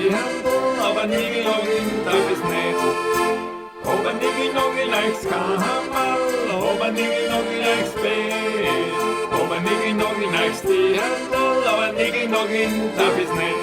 Händel, aber nie gelogen darf es nicht. Aber nie gelogen leicht's Kammerl, aber nie gelogen leicht's Bett. Aber nie gelogen leicht's die Händel, aber nie gelogen darf es nicht.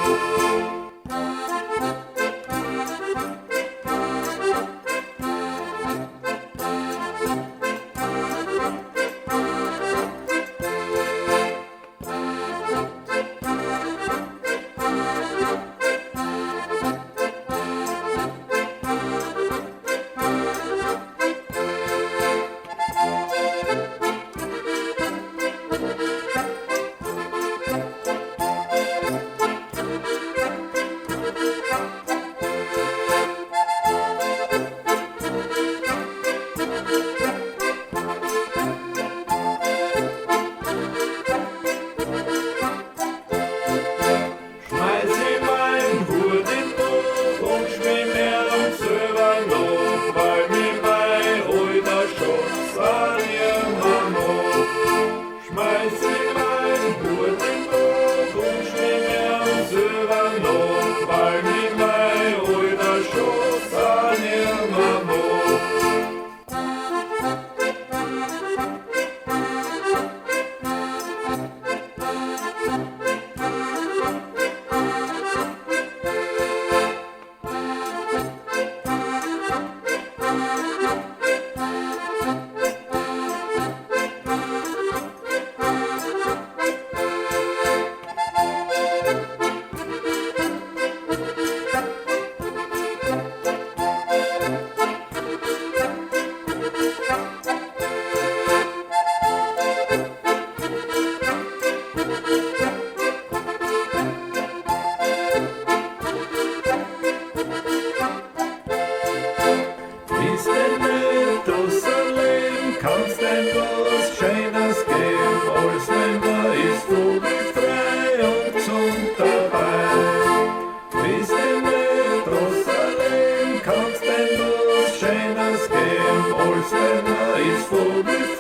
Kannst denn was Schönes geben, als wenn man ist vogelfrei und gesund dabei. Bist denn nicht draußen, kannst denn was Schönes geben, als wenn man ist vogelfrei.